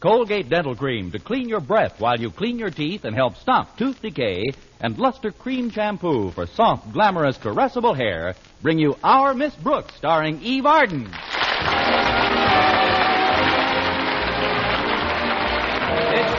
Colgate Dental Cream to clean your breath while you clean your teeth and help stop tooth decay, and Luster Cream Shampoo for soft, glamorous, caressable hair bring you Our Miss Brooks, starring Eve Arden. It's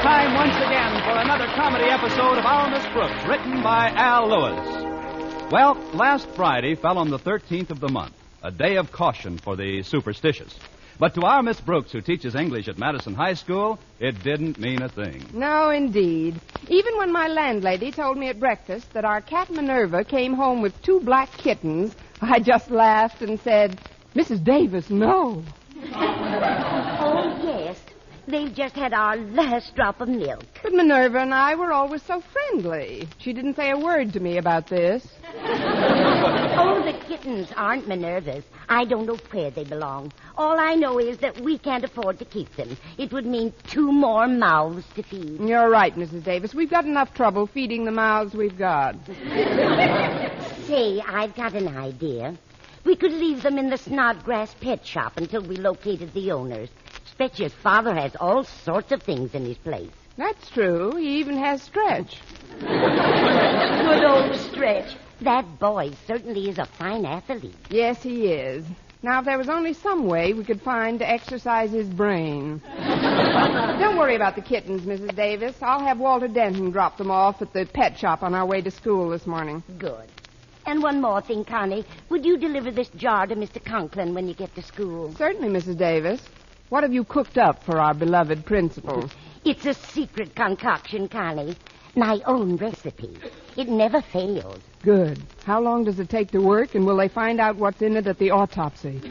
time once again for another comedy episode of Our Miss Brooks, written by Al Lewis. Well, last Friday fell on the 13th of the month, a day of caution for the superstitious. But to our Miss Brooks, who teaches English at Madison High School, it didn't mean a thing. No, indeed. Even when my landlady told me at breakfast that our cat Minerva came home with 2 black kittens, I just laughed and said, Mrs. Davis, no. Oh, yes. They've just had our last drop of milk. But Minerva and I were always so friendly. She didn't say a word to me about this. Oh, the kittens aren't Minerva's. I don't know where they belong. All I know is that we can't afford to keep them. It would mean 2 more mouths to feed. You're right, Mrs. Davis. We've got enough trouble feeding the mouths we've got. Say, I've got an idea. We could leave them in the Snodgrass pet shop until we located the owners. Stretch's father has all sorts of things in his place. That's true. He even has Stretch. Good old Stretch. That boy certainly is a fine athlete. Yes, he is. Now, if there was only some way we could find to exercise his brain. Don't worry about the kittens, Mrs. Davis. I'll have Walter Denton drop them off at the pet shop on our way to school this morning. Good. And one more thing, Connie. Would you deliver this jar to Mr. Conklin when you get to school? Certainly, Mrs. Davis. What have you cooked up for our beloved principal? It's a secret concoction, Connie. My own recipe. It never fails. Good. How long does it take to work, and will they find out what's in it at the autopsy?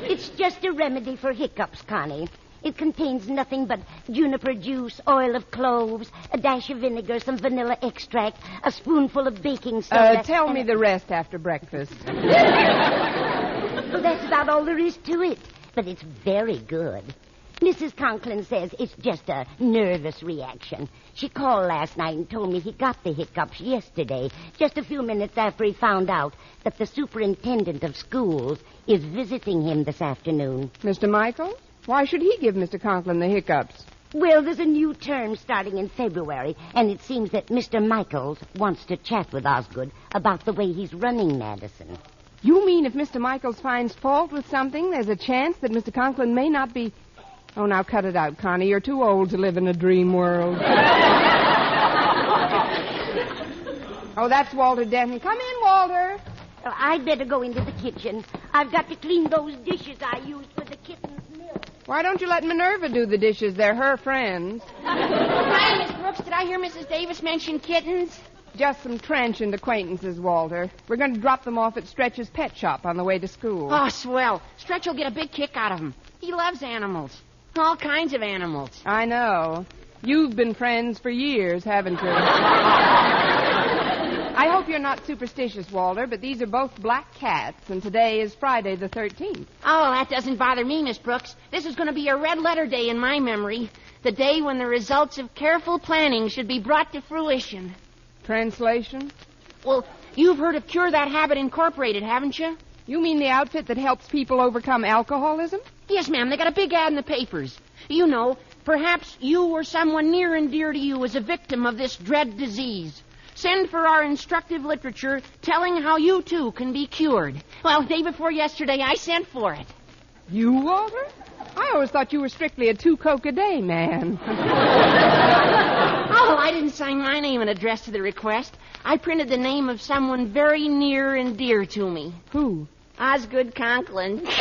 It's just a remedy for hiccups, Connie. It contains nothing but juniper juice, oil of cloves, a dash of vinegar, some vanilla extract, a spoonful of baking soda. Tell me the rest after breakfast. Well, that's about all there is to it. But it's very good. Mrs. Conklin says it's just a nervous reaction. She called last night and told me he got the hiccups yesterday, just a few minutes after he found out that the superintendent of schools is visiting him this afternoon. Mr. Michaels? Why should he give Mr. Conklin the hiccups? Well, there's a new term starting in February, and it seems that Mr. Michaels wants to chat with Osgood about the way he's running Madison. You mean if Mr. Michaels finds fault with something, there's a chance that Mr. Conklin may not be... Oh, now cut it out, Connie. You're too old to live in a dream world. Oh, that's Walter Denton. Come in, Walter. I'd better go into the kitchen. I've got to clean those dishes I used for the kitten's milk. Why don't you let Minerva do the dishes? They're her friends. Hi, Miss Brooks. Did I hear Mrs. Davis mention kittens? Just some transient acquaintances, Walter. We're going to drop them off at Stretch's pet shop on the way to school. Oh, swell. Stretch will get a big kick out of them. He loves animals. All kinds of animals. I know. You've been friends for years, haven't you? I hope you're not superstitious, Walter, but these are both black cats, and today is Friday the 13th. Oh, that doesn't bother me, Miss Brooks. This is going to be a red-letter day in my memory. The day when the results of careful planning should be brought to fruition. Translation? Well, you've heard of Cure That Habit Incorporated, haven't you? You mean the outfit that helps people overcome alcoholism? Yes, ma'am. They got a big ad in the papers. You know, perhaps you or someone near and dear to you is a victim of this dread disease. Send for our instructive literature telling how you, too, can be cured. Well, day before yesterday, I sent for it. You, Walter? I always thought you were strictly a 2 Coke a day man. Oh, I didn't sign my name and address to the request. I printed the name of someone very near and dear to me. Who? Osgood Conklin. Walter,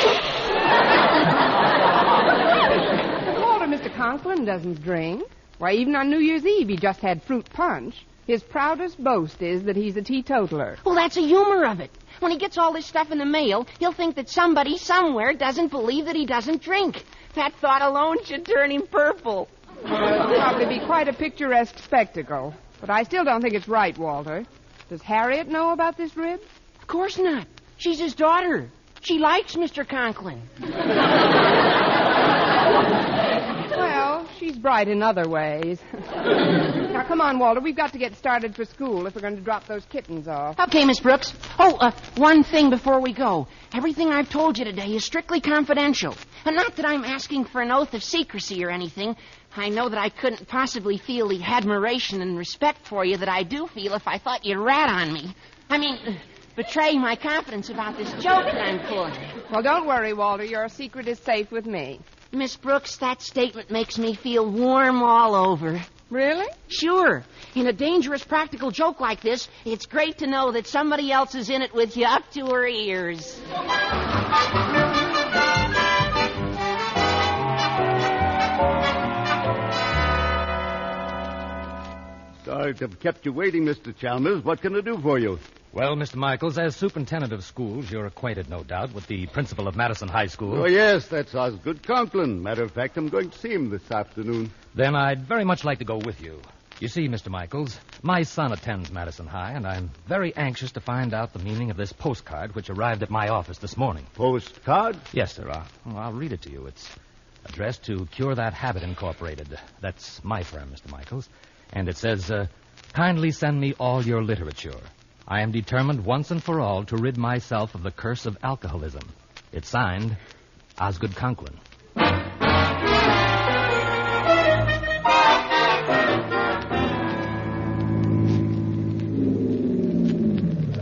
Mr. Conklin doesn't drink. Why, even on New Year's Eve, he just had fruit punch. His proudest boast is that he's a teetotaler. Well, that's the humor of it. When he gets all this stuff in the mail, he'll think that somebody somewhere doesn't believe that he doesn't drink. That thought alone should turn him purple. It'll probably be quite a picturesque spectacle. But I still don't think it's right, Walter. Does Harriet know about this rib? Of course not. She's his daughter. She likes Mr. Conklin. Well, she's brought right in other ways. Now, come on, Walter. We've got to get started for school if we're going to drop those kittens off. Okay, Miss Brooks. One thing before we go. Everything I've told you today is strictly confidential. And not that I'm asking for an oath of secrecy or anything. I know that I couldn't possibly feel the admiration and respect for you that I do feel if I thought you'd rat on me. I mean, betray my confidence about this joke that I'm pulling. Well, don't worry, Walter. Your secret is safe with me. Miss Brooks, that statement makes me feel warm all over. Really? Sure. In a dangerous practical joke like this, it's great to know that somebody else is in it with you up to her ears. Sorry to have kept you waiting, Mr. Chalmers. What can I do for you? Well, Mr. Michaels, as superintendent of schools, you're acquainted, no doubt, with the principal of Madison High School. Oh, yes, that's Osgood Conklin. Matter of fact, I'm going to see him this afternoon. Then I'd very much like to go with you. You see, Mr. Michaels, my son attends Madison High, and I'm very anxious to find out the meaning of this postcard which arrived at my office this morning. Postcard? Yes, sir. I'll read it to you. It's addressed to Cure That Habit Incorporated. That's my firm, Mr. Michaels. And it says, kindly send me all your literature. I am determined once and for all to rid myself of the curse of alcoholism. It's signed, Osgood Conklin.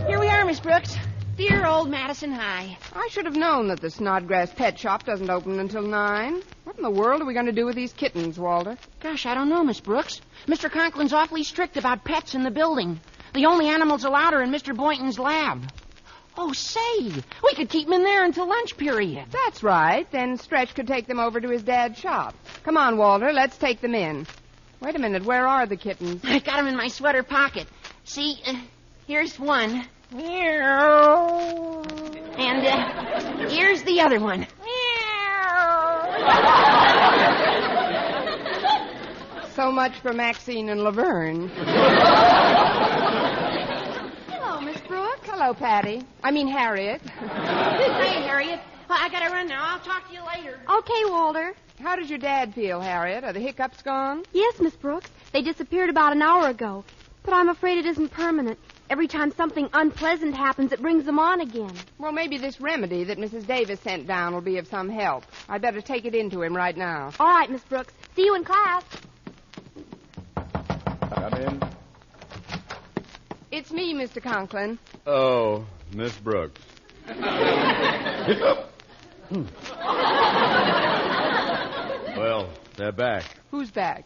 Here we are, Miss Brooks. Dear old Madison High. I should have known that the Snodgrass pet shop doesn't open until 9. What in the world are we going to do with these kittens, Walter? Gosh, I don't know, Miss Brooks. Mr. Conklin's awfully strict about pets in the building. The only animals allowed are in Mr. Boynton's lab. Oh, say, we could keep them in there until lunch period. That's right. Then Stretch could take them over to his dad's shop. Come on, Walter, let's take them in. Wait a minute, where are the kittens? I got them in my sweater pocket. See, here's one. And here's the other one. So much for Maxine and Laverne. Hello, Miss Brooks. Hello, Patty. I mean, Harriet. Hey, Harriet. Well, I gotta run now. I'll talk to you later. Okay, Walter. How does your dad feel, Harriet? Are the hiccups gone? Yes, Miss Brooks. They disappeared about an hour ago. But I'm afraid it isn't permanent. Every time something unpleasant happens, it brings them on again. Well, maybe this remedy that Mrs. Davis sent down will be of some help. I'd better take it into him right now. All right, Miss Brooks. See you in class. Come in. It's me, Mr. Conklin. Oh, Miss Brooks. Well, they're back. Who's back?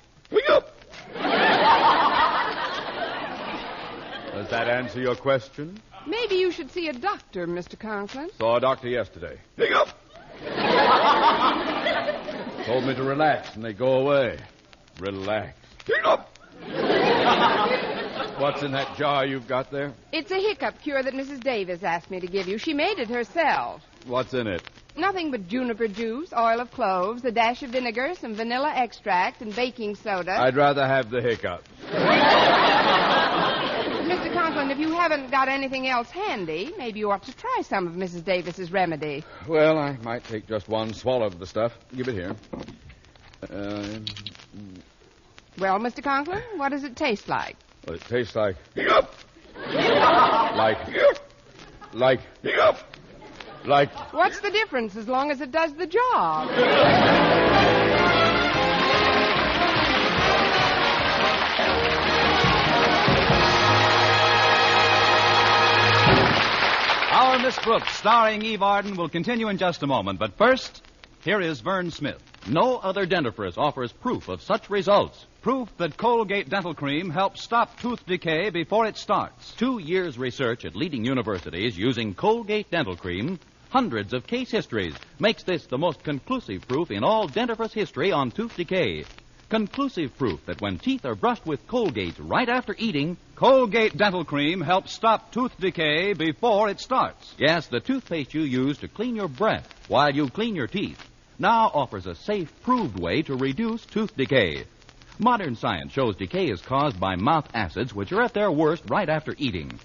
Does that answer your question? Maybe you should see a doctor, Mr. Conklin. Saw a doctor yesterday. Told me to relax, and they go away. Relax. What's in that jar you've got there? It's a hiccup cure that Mrs. Davis asked me to give you. She made it herself. What's in it? Nothing but juniper juice, oil of cloves, a dash of vinegar, some vanilla extract, and baking soda. I'd rather have the hiccups. Mr. Conklin, if you haven't got anything else handy, maybe you ought to try some of Mrs. Davis's remedy. Well, I might take just one swallow of the stuff. Give it here. Well, Mr. Conklin, what does it taste like? Well, it tastes like... Like... What's the difference as long as it does the job? Our Miss Brooks, starring Eve Arden, will continue in just a moment. But first, here is Vern Smith. No other dentifrice offers proof of such results. Proof that Colgate Dental Cream helps stop tooth decay before it starts. 2 years' research at leading universities using Colgate Dental Cream, hundreds of case histories, makes this the most conclusive proof in all dentifrice history on tooth decay. Conclusive proof that when teeth are brushed with Colgate right after eating, Colgate Dental Cream helps stop tooth decay before it starts. Yes, the toothpaste you use to clean your breath while you clean your teeth now offers a safe, proved way to reduce tooth decay. Modern science shows decay is caused by mouth acids, which are at their worst right after eating.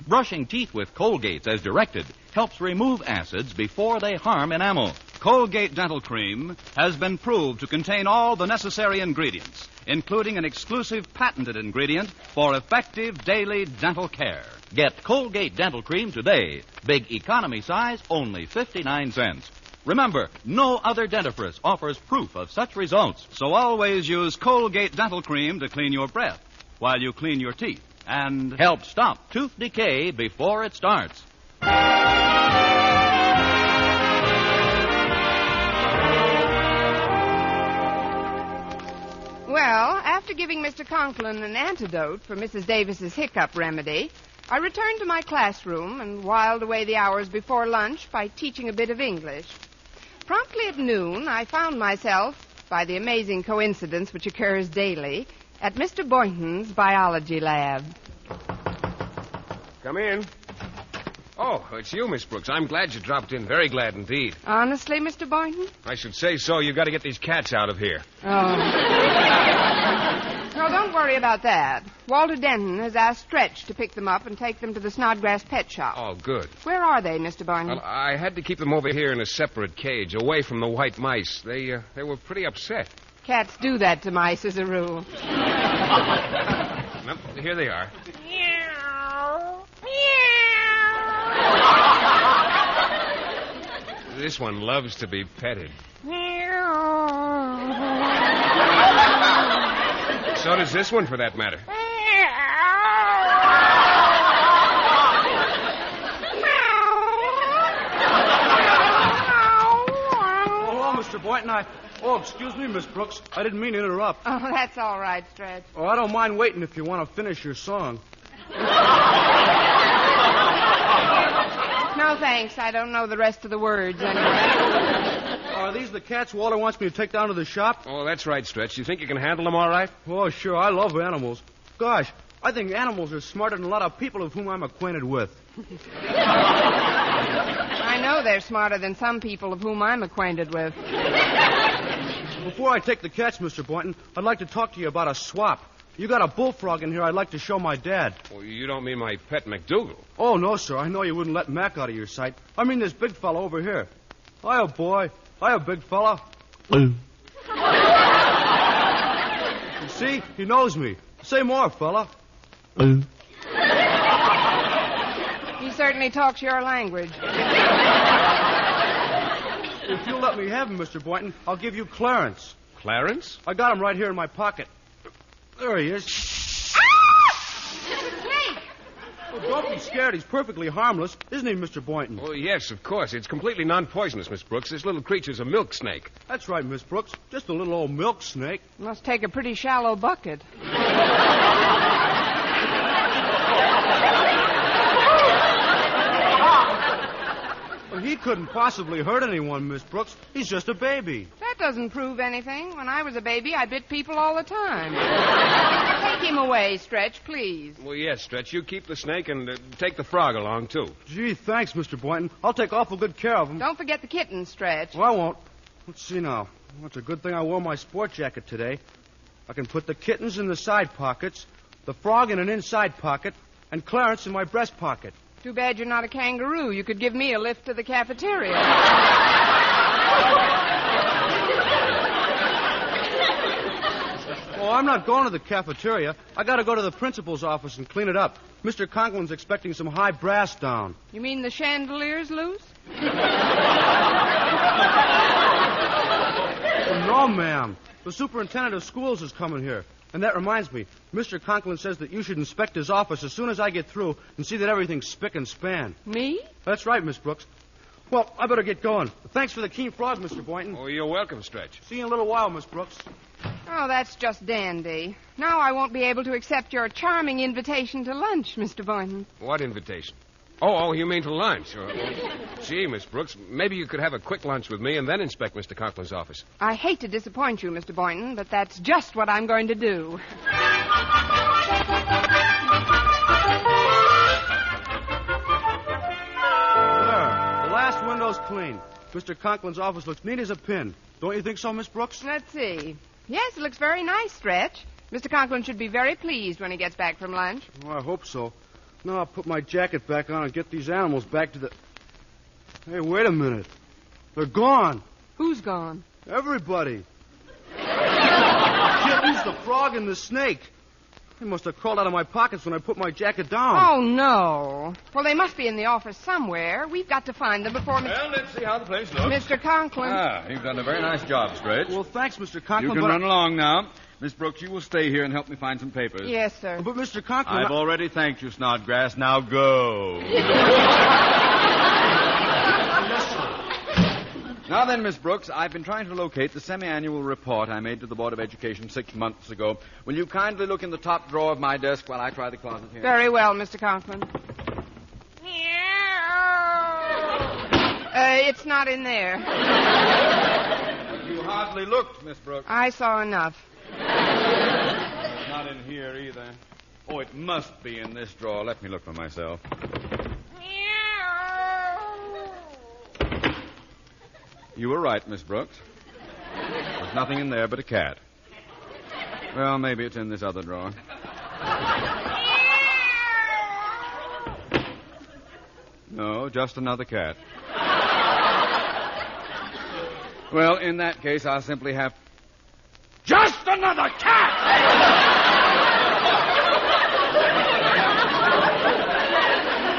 Brushing teeth with Colgates as directed helps remove acids before they harm enamel. Colgate Dental Cream has been proved to contain all the necessary ingredients, including an exclusive patented ingredient for effective daily dental care. Get Colgate Dental Cream today. Big economy size, only 59 cents. Remember, no other dentifrice offers proof of such results. So always use Colgate Dental Cream to clean your breath while you clean your teeth and Help stop tooth decay before it starts. Well, after giving Mr. Conklin an antidote for Mrs. Davis's hiccup remedy, I returned to my classroom and whiled away the hours before lunch by teaching a bit of English. Promptly at noon, I found myself, by the amazing coincidence which occurs daily, at Mr. Boynton's biology lab. Come in. Oh, it's you, Miss Brooks. I'm glad you dropped in. Very glad indeed. Honestly, Mr. Boynton? I should say so. You've got to get these cats out of here. Oh. No, don't worry about that. Walter Denton has asked Stretch to pick them up and take them to the Snodgrass pet shop. Oh, good. Where are they, Mr. Boynton? Well, I had to keep them over here in a separate cage, away from the white mice. They were pretty upset. Cats do that to mice as a rule. Well, here they are. This one loves to be petted. So does this one, for that matter. Hello, Mr. Boynton. Oh, excuse me, Miss Brooks. I didn't mean to interrupt. Oh, that's all right, Stretch. Oh, I don't mind waiting if you want to finish your song. No, thanks. I don't know the rest of the words anyway. Are these the cats Walter wants me to take down to the shop? Oh, that's right, Stretch. You think you can handle them all right? Oh, sure. I love animals. Gosh, I think animals are smarter than a lot of people of whom I'm acquainted with. I know they're smarter than some people of whom I'm acquainted with. Before I take the cats, Mr. Boynton, I'd like to talk to you about a swap. You got a bullfrog in here I'd like to show my dad. Oh, you don't mean my pet McDougal? Oh, no, sir. I know you wouldn't let Mac out of your sight. I mean this big fella over here. Hiya, boy. Hiya, big fella. You see? He knows me. Say more, fella. He certainly talks your language. If you'll let me have him, Mr. Boynton, I'll give you Clarence. Clarence? I got him right here in my pocket. There he is. Oh, don't be scared. He's perfectly harmless. Isn't he, Mr. Boynton? Oh, yes, of course. It's completely non-poisonous, Miss Brooks. This little creature's a milk snake. That's right, Miss Brooks. Just a little old milk snake. Must take a pretty shallow bucket. Well, he couldn't possibly hurt anyone, Miss Brooks. He's just a baby. That doesn't prove anything. When I was a baby, I bit people all the time. Take him away, Stretch, please. Well, yes, Stretch. You keep the snake and take the frog along, too. Gee, thanks, Mr. Boynton. I'll take awful good care of him. Don't forget the kitten, Stretch. Well, I won't. Let's see now. Well, it's a good thing I wore my sport jacket today. I can put the kittens in the side pockets, the frog in an inside pocket, and Clarence in my breast pocket. Too bad you're not a kangaroo. You could give me a lift to the cafeteria. Oh, I'm not going to the cafeteria. I got to go to the principal's office and clean it up. Mr. Conklin's expecting some high brass down. You mean the chandelier's loose? Oh, no, ma'am. The superintendent of schools is coming here. And that reminds me, Mr. Conklin says that you should inspect his office as soon as I get through and see that everything's spick and span. Me? That's right, Miss Brooks. Well, I better get going. Thanks for the keen frog, Mr. Boynton. Oh, you're welcome, Stretch. See you in a little while, Miss Brooks. Oh, that's just dandy. Now I won't be able to accept your charming invitation to lunch, Mr. Boynton. What invitation? Oh, you mean to lunch? Gee, Miss Brooks, maybe you could have a quick lunch with me and then inspect Mr. Conklin's office. I hate to disappoint you, Mr. Boynton, but that's just what I'm going to do. There. The last window's clean. Mr. Conklin's office looks neat as a pin. Don't you think so, Miss Brooks? Let's see. Yes, it looks very nice, Stretch. Mr. Conklin should be very pleased when he gets back from lunch. Oh, I hope so. Now I'll put my jacket back on and get these animals back to the... Hey, wait a minute. They're gone. Who's gone? Everybody. The kittens, the frog, and the snake. They must have crawled out of my pockets when I put my jacket down. Oh, no. Well, they must be in the office somewhere. We've got to find them before... Well, let's see how the place looks. Mr. Conklin. You've done a very nice job, Stretch. Well, thanks, Mr. Conklin. You can run along now. Miss Brooks, you will stay here and help me find some papers. Yes, sir. But, Mr. Conklin... I've already thanked you, Snodgrass. Now go. Now then, Miss Brooks, I've been trying to locate the semi-annual report I made to the Board of Education 6 months ago. Will you kindly look in the top drawer of my desk while I try the closet here? Very well, Mr. Conklin. It's not in there. You hardly looked, Miss Brooks. I saw enough. It's not in here either. Oh, it must be in this drawer. Let me look for myself. You were right, Miss Brooks. There's nothing in there but a cat. Well, maybe it's in this other drawer. No, just another cat. Well, in that case, I'll simply have... Just another cat!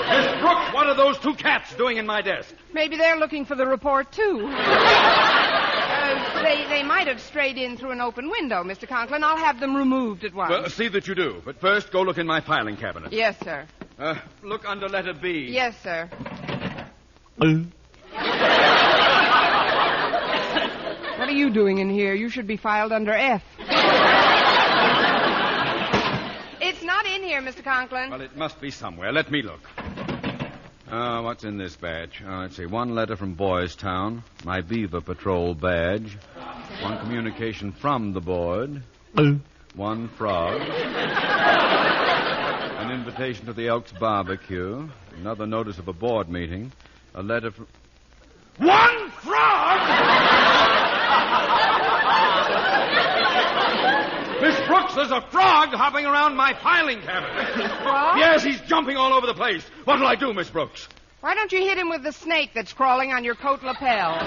Miss Brooks, what are those two cats doing in my desk? Maybe they're looking for the report, too. They might have strayed in through an open window, Mr. Conklin. I'll have them removed at once. Well, see that you do. But first, go look in my filing cabinet. Yes, sir. Look under letter B. Yes, sir. What are you doing in here? You should be filed under F. It's not in here, Mr. Conklin. Well, it must be somewhere. Let me look. What's in this batch? Let's see. One letter from Boys Town. My Beaver Patrol badge. One communication from the board. One frog. An invitation to the Elks barbecue. Another notice of a board meeting. A letter from... One frog! Miss Brooks, there's a frog hopping around my filing cabinet. What? Yes, he's jumping all over the place. What'll I do, Miss Brooks? Why don't you hit him with the snake that's crawling on your coat lapel?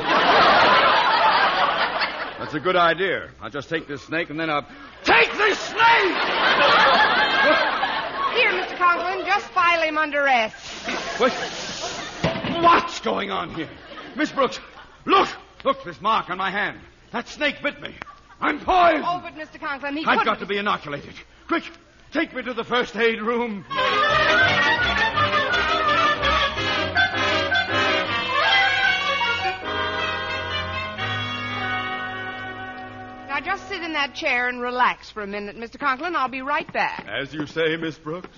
That's a good idea. I'll just take this snake and then I'll... Take this snake! Here, Mr. Conklin, just file him under S. What's going on here? Miss Brooks, look! Look, this mark on my hand. That snake bit me. I'm poisoned. Oh, but Mr. Conklin, I've got to be inoculated. Quick, take me to the first aid room. Now, just sit in that chair and relax for a minute, Mr. Conklin. I'll be right back. As you say, Miss Brooks.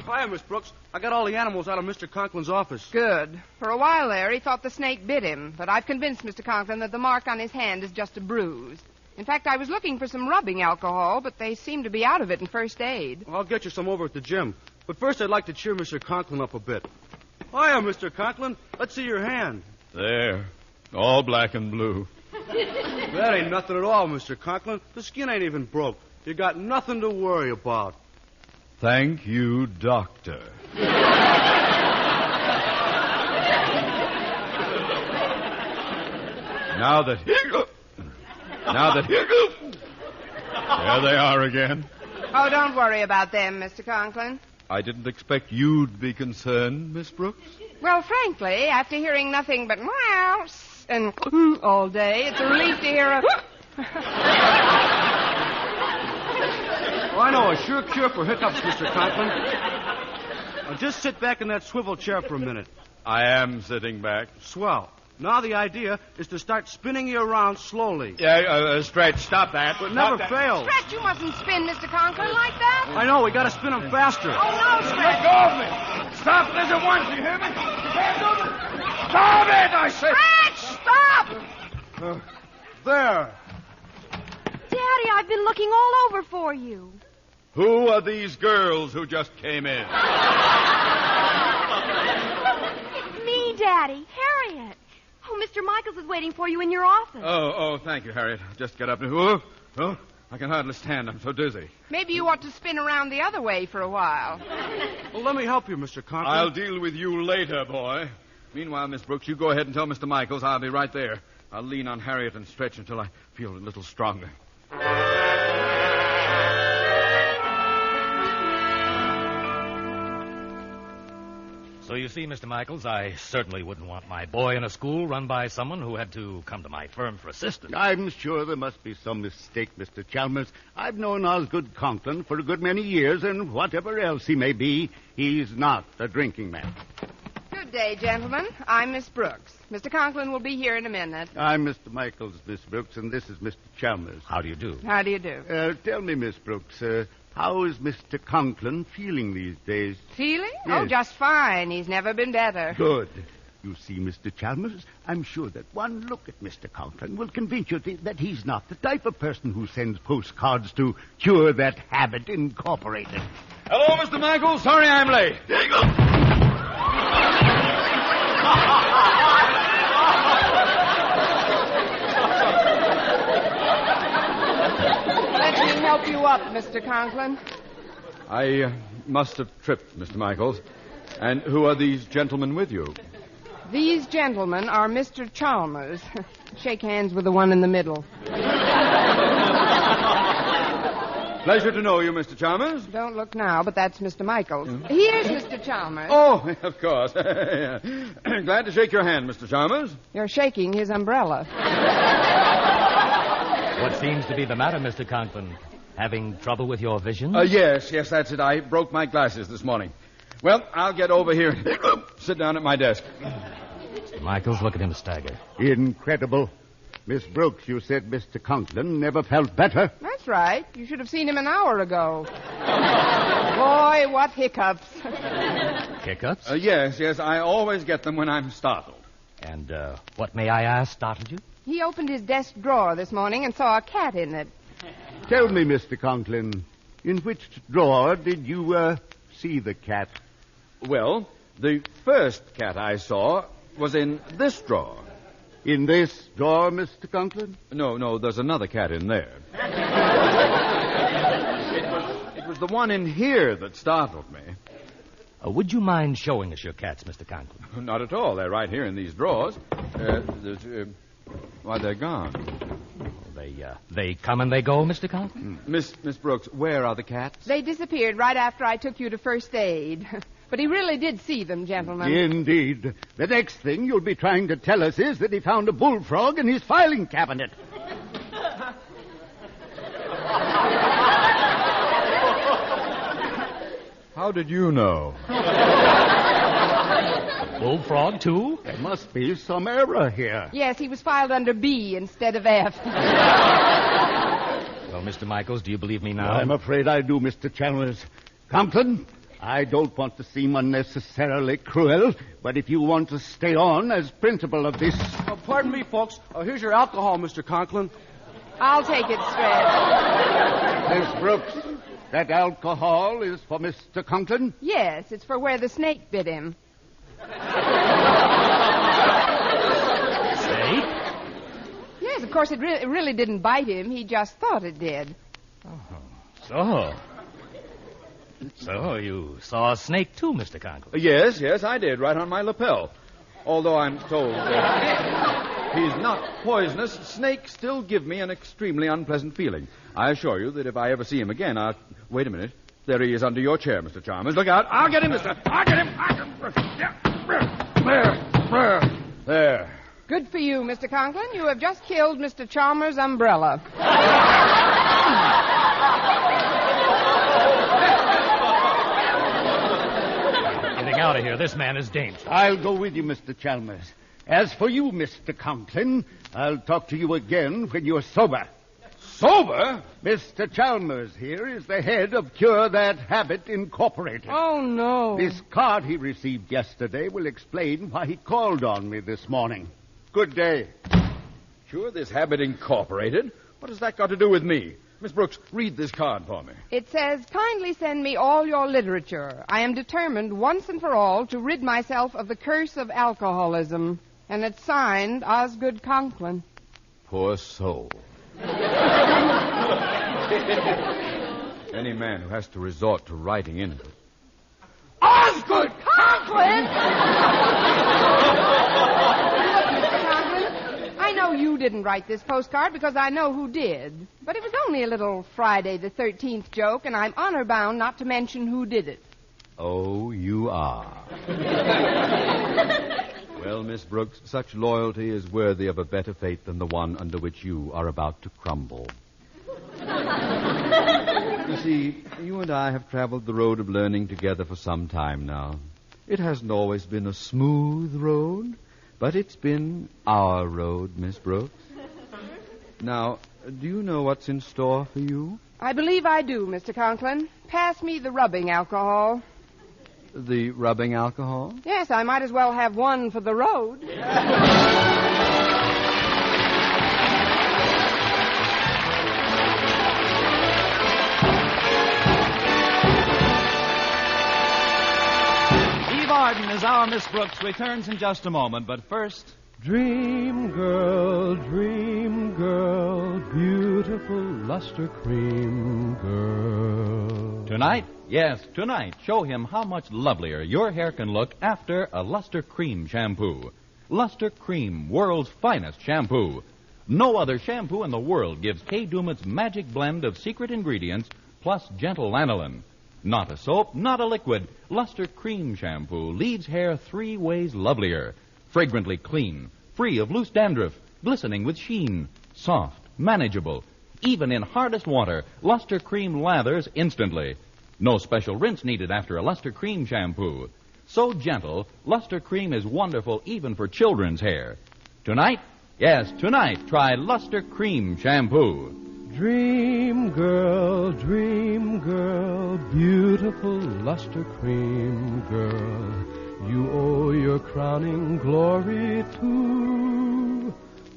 Hiya, Miss Brooks. I got all the animals out of Mr. Conklin's office. Good. For a while there, he thought the snake bit him, but I've convinced Mr. Conklin that the mark on his hand is just a bruise. In fact, I was looking for some rubbing alcohol, but they seem to be out of it in first aid. Well, I'll get you some over at the gym. But first, I'd like to cheer Mr. Conklin up a bit. Hiya, Mr. Conklin. Let's see your hand. There. All black and blue. That ain't nothing at all, Mr. Conklin. The skin ain't even broke. You got nothing to worry about. Thank you, Doctor. Now that... There they are again. Oh, don't worry about them, Mr. Conklin. I didn't expect you'd be concerned, Miss Brooks. Well, frankly, after hearing nothing but mouse and all day, it's a relief to hear a... Oh, I know a sure cure for hiccups, Mr. Conklin. Now, just sit back in that swivel chair for a minute. I am sitting back. Swell. Now the idea is to start spinning you around slowly. Yeah, Stretch, stop that. But never fails. Stretch, you mustn't spin Mr. Conklin like that. I know, we gotta spin him faster. Oh, no, Stretch. Let go of me. Stop this at once, you hear me? You can't do this. Stop it, I say. Stretch, stop! There. Daddy, I've been looking all over for you. Who are these girls who just came in? It's me, Daddy, Harriet. Oh, Mr. Michaels is waiting for you in your office. Oh, thank you, Harriet. Just get up and... Oh, I can hardly stand. I'm so dizzy. Maybe you ought to spin around the other way for a while. Well, let me help you, Mr. Conklin. I'll deal with you later, boy. Meanwhile, Miss Brooks, you go ahead and tell Mr. Michaels I'll be right there. I'll lean on Harriet and stretch until I feel a little stronger. So you see, Mr. Michaels, I certainly wouldn't want my boy in a school run by someone who had to come to my firm for assistance. I'm sure there must be some mistake, Mr. Chalmers. I've known Osgood Conklin for a good many years, and whatever else he may be, he's not a drinking man. Good day, gentlemen. I'm Miss Brooks. Mr. Conklin will be here in a minute. I'm Mr. Michaels, Miss Brooks, and this is Mr. Chalmers. How do you do? How do you do? Tell me, Miss Brooks, how is Mr. Conklin feeling these days? Feeling? Yes. Oh, just fine. He's never been better. Good. You see, Mr. Chalmers, I'm sure that one look at Mr. Conklin will convince you that he's not the type of person who sends postcards to Cure That Habit Incorporated. Hello, Mr. Michael. Sorry I'm late. There you go. Let me help you up, Mr. Conklin. I must have tripped, Mr. Michaels. And who are these gentlemen with you? These gentlemen are Mr. Chalmers. Shake hands with the one in the middle. Pleasure to know you, Mr. Chalmers. Don't look now, but that's Mr. Michaels. Here's Mr. Chalmers. Oh, of course. Glad to shake your hand, Mr. Chalmers. You're shaking his umbrella. What seems to be the matter, Mr. Conklin? Having trouble with your vision? Yes, that's it. I broke my glasses this morning. Well, I'll get over here and sit down at my desk. Mr. Michaels, look at him stagger. Incredible. Miss Brooks, you said Mr. Conklin never felt better. That's right. You should have seen him an hour ago. Boy, what hiccups. Hiccups? Yes. I always get them when I'm startled. And what, may I ask, startled you? He opened his desk drawer this morning and saw a cat in it. Tell me, Mr. Conklin, in which drawer did you see the cat? Well, the first cat I saw was in this drawer. In this drawer, Mr. Conklin? No, there's another cat in there. It was the one in here that startled me. Would you mind showing us your cats, Mr. Conklin? Not at all. They're right here in these drawers. Why, they're gone. They come and they go, Mr. Conklin? Miss Brooks, where are the cats? They disappeared right after I took you to first aid. But he really did see them, gentlemen. Indeed. The next thing you'll be trying to tell us is that he found a bullfrog in his filing cabinet. How did you know? Bullfrog, too? There must be some error here. Yes, he was filed under B instead of F. Well, Mr. Michaels, do you believe me now? I'm afraid I do, Mr. Chalmers. Conklin, I don't want to seem unnecessarily cruel, but if you want to stay on as principal of this... Pardon me, folks. Here's your alcohol, Mr. Conklin. I'll take it, Stretch. Miss Brooks, that alcohol is for Mr. Conklin? Yes, it's for where the snake bit him. Snake? Yes, of course, it really didn't bite him. He just thought it did. So you saw a snake, too, Mr. Conklin? Yes, I did, right on my lapel. Although I'm told he's not poisonous, snakes still give me an extremely unpleasant feeling. I assure you that if I ever see him again, I'll... Wait a minute. There he is under your chair, Mr. Chalmers. Look out. I'll get him, mister. I'll get him. There. Good for you, Mr. Conklin. You have just killed Mr. Chalmers' umbrella. Getting out of here. This man is dangerous. I'll go with you, Mr. Chalmers. As for you, Mr. Conklin, I'll talk to you again when you're sober. Sober? Mr. Chalmers here is the head of Cure That Habit Incorporated. Oh, no. This card he received yesterday will explain why he called on me this morning. Good day. Cure This Habit Incorporated? What has that got to do with me? Miss Brooks, read this card for me. It says, kindly send me all your literature. I am determined once and for all to rid myself of the curse of alcoholism. And it's signed Osgood Conklin. Poor soul. Any man who has to resort to writing in it. Osgood Conklin! Look, Mr. Conklin, I know know you didn't write this postcard because I know who did. But it was only a little Friday the 13th joke, and I'm honor bound not to mention who did it. Oh, you are. Well, Miss Brooks, such loyalty is worthy of a better fate than the one under which you are about to crumble. You see, you and I have traveled the road of learning together for some time now. It hasn't always been a smooth road, but it's been our road, Miss Brooks. Now, do you know what's in store for you? I believe I do, Mr. Conklin. Pass me the rubbing alcohol. The rubbing alcohol? Yes, I might as well have one for the road. Eve Arden as our Miss Brooks returns in just a moment, but first... Dream girl, beautiful luster cream girl. Tonight, yes, tonight, show him how much lovelier your hair can look after a Luster Cream shampoo. Luster Cream, world's finest shampoo. No other shampoo in the world gives Kay Daumit's magic blend of secret ingredients plus gentle lanolin. Not a soap, not a liquid. Luster Cream shampoo leaves hair 3 ways lovelier. Fragrantly clean, free of loose dandruff, glistening with sheen, soft, manageable. Even in hardest water, Luster Cream lathers instantly. No special rinse needed after a Luster Cream shampoo. So gentle, Luster Cream is wonderful even for children's hair. Tonight, yes, tonight, try Luster Cream shampoo. Dream girl, beautiful luster cream girl. You owe your crowning glory to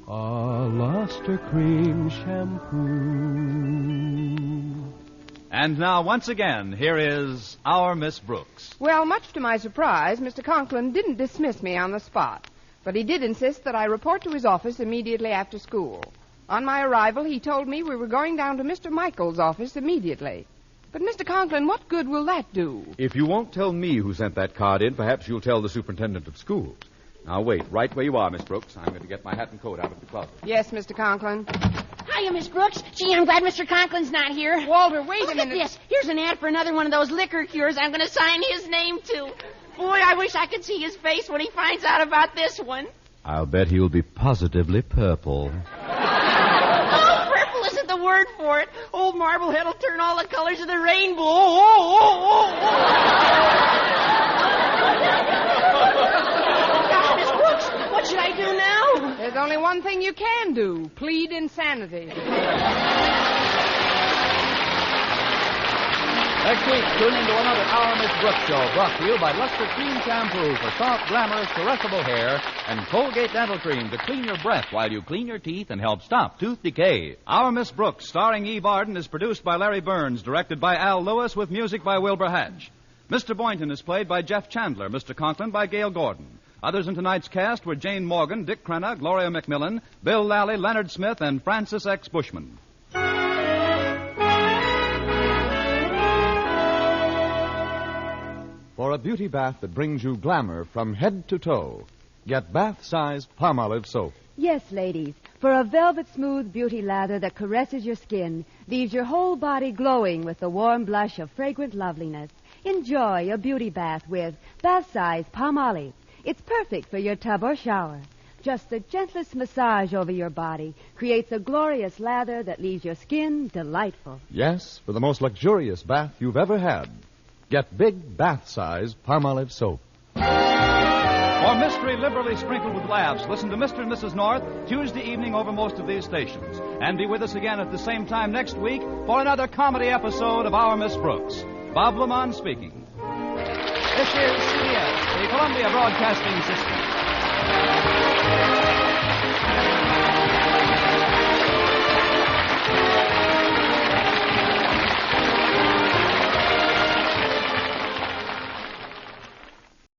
a luster cream shampoo. And now, once again, here is our Miss Brooks. Well, much to my surprise, Mr. Conklin didn't dismiss me on the spot, but he did insist that I report to his office immediately after school. On my arrival, he told me we were going down to Mr. Michael's office immediately. But, Mr. Conklin, what good will that do? If you won't tell me who sent that card in, perhaps you'll tell the superintendent of schools. Now, wait, right where you are, Miss Brooks. I'm going to get my hat and coat out of the closet. Yes, Mr. Conklin. Hiya, Miss Brooks. Gee, I'm glad Mr. Conklin's not here. Walter, wait a minute. Look at this. Here's an ad for another one of those liquor cures I'm going to sign his name to. Boy, I wish I could see his face when he finds out about this one. I'll bet he'll be positively purple. Oh, purple isn't the word for it. Old Marblehead will turn all the colors of the rainbow. Oh. Gosh, Miss Brooks, what should I do now? There's only one thing you can do. Plead insanity. Next week, tune into another Our Miss Brooks show brought to you by Luster Cream Shampoo for soft, glamorous, caressable hair and Colgate Dental Cream to clean your breath while you clean your teeth and help stop tooth decay. Our Miss Brooks, starring Eve Arden, is produced by Larry Burns, directed by Al Lewis, with music by Wilbur Hatch. Mr. Boynton is played by Jeff Chandler, Mr. Conklin by Gail Gordon. Others in tonight's cast were Jane Morgan, Dick Crenna, Gloria McMillan, Bill Lally, Leonard Smith, and Francis X. Bushman. For a beauty bath that brings you glamour from head to toe, get bath-size Palmolive soap. Yes, ladies, for a velvet-smooth beauty lather that caresses your skin, leaves your whole body glowing with the warm blush of fragrant loveliness. Enjoy a beauty bath with bath-size Palmolive. It's perfect for your tub or shower. Just the gentlest massage over your body creates a glorious lather that leaves your skin delightful. Yes, for the most luxurious bath you've ever had. Get big bath-size Palmolive soap. For mystery liberally sprinkled with laughs, listen to Mr. and Mrs. North Tuesday evening over most of these stations. And be with us again at the same time next week for another comedy episode of Our Miss Brooks. Bob Lamont speaking. This is CBS, the Columbia Broadcasting System.